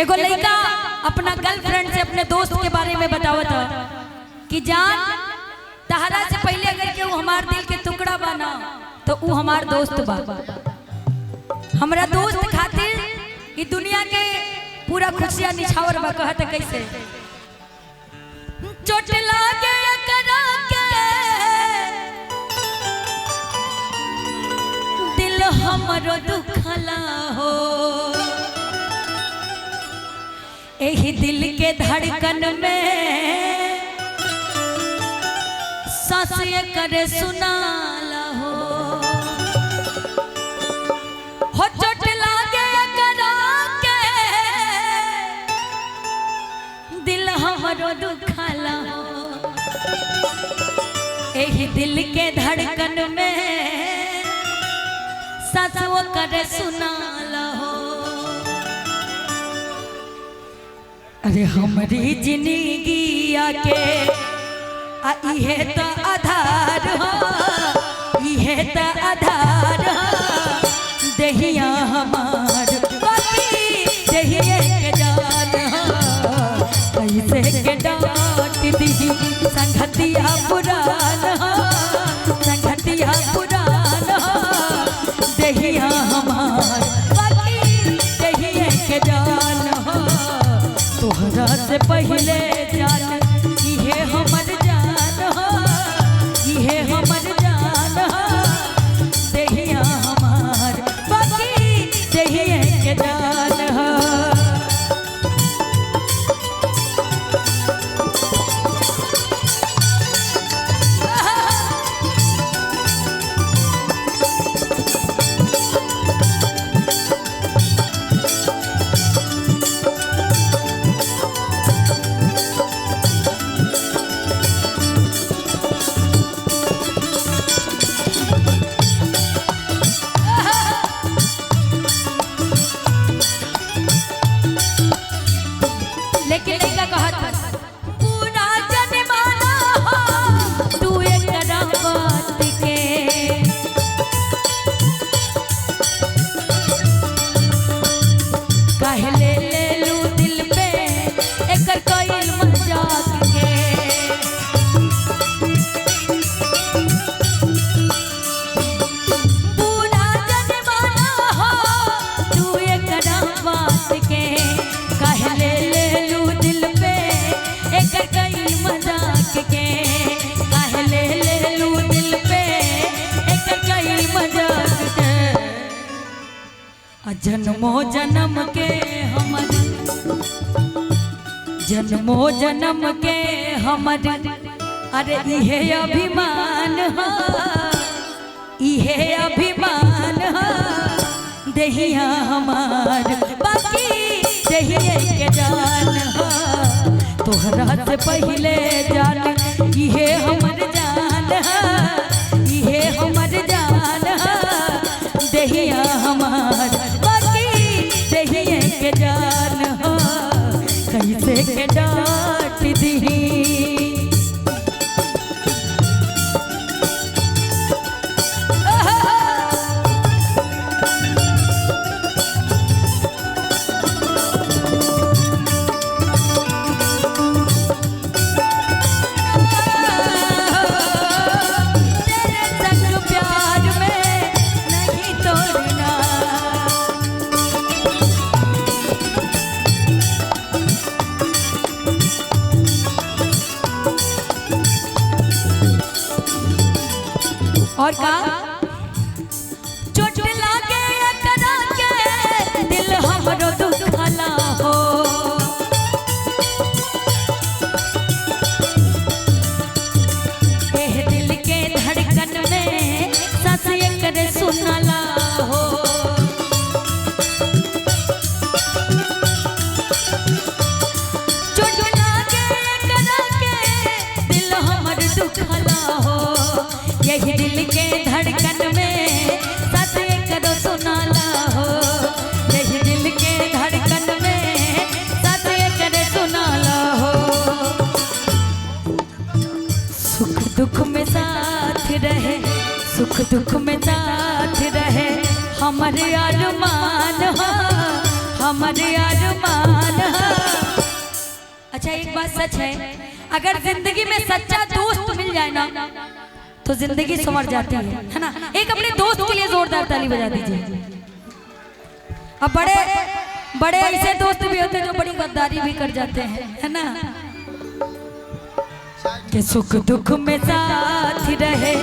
एगो लड़का अपना गर्लफ्रेंड से अपने दोस्त के बारे में बतावत कि जान तहरा से पहले अगर केहू हमार दिल के टुकड़ा बना तो वो हमार दोस्त बा। हमरा दोस्त खातिर ई दुनिया के पूरा खुशियां निछावर बा। कहत कैसे चोट लागे करा के दिल हमरो दुखला हो, एही दिल के धड़कन में सांस करे सुनाला हो चोट लागे करा के दिल हमरो दुखला हो, एही दिल के धड़कन में सांस करे सुनाला हो। अरे हमारी जिंदगी आके इहे तो आधार हो, इहे तो आधार हो दहिया हमार बाकी दहिए के जान हो, कैसे के डांट दी संगतिया पुरान हो, संगतिया पुरान हो दहिया हमार बाकी दहिए के जान हो। तोहरा से पहले जान इहे हमर जान हो, इहे हमर जान हो दहिया हमार बाकी दहिए के जान हो। लेकिन लड़का कहत पूरा जमाना हो तू एक बात के काहे ले लू दिल पे एकर कईल मजाक के। पूरा जमाना हो तू एक बात के काहे ले जन्मो जन्म के हमर जन्मो जन्म के हमर अरे इहे अभिमान हो, इहे अभिमान हो दहिया हमार बाकी दहिए के जान हो। तोहरा से पहले जान इहे हमर जान हो, इहे हमर जान हो दहिया हमार दहिए के जान हो कैसे के डांट दी। तेरे संग प्यार में नहीं तोड़ना और का चोट लागे करा के दिल हमरो दुखला हो, एह दिल के धड़कन में सांस करे सुनला हो। चोट लागे करा के दिल हमर दुखला हो, यही दिल के धड़कन में सांस करो सुनाला हो, यही दिल के धड़कन में सांस करे सुनाला हो। सुख दुख में साथ रहे, सुख दुख में साथ रहे हमर अरमान हो, हमर अरमान अच्छा एक बात सच है, अगर जिंदगी में सच्चा दोस्त मिल जाए ना तो जिंदगी संवर जाती है ना। एक अपने दोस्त के लिए जोरदार ताली बजा दीजिए। अब बड़े बड़े ऐसे दोस्त भी होते हैं जो बड़ी गद्दारी भी कर जाते हैं, है ना। कि सुख दुख में साथ रहे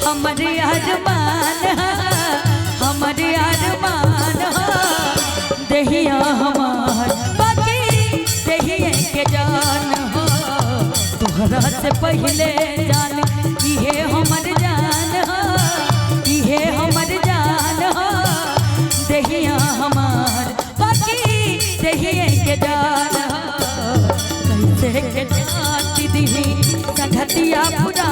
हमारे अरमान, हमारे अरमान दहिया हमार बाकी दहिए के जान हो। तुहरा से पहले जान इहे हमर जान हो, इहे हमर जान हो दहिया हमार बाकी दहिए के जान हो। कैसे के जाती दी संगतिया पुरा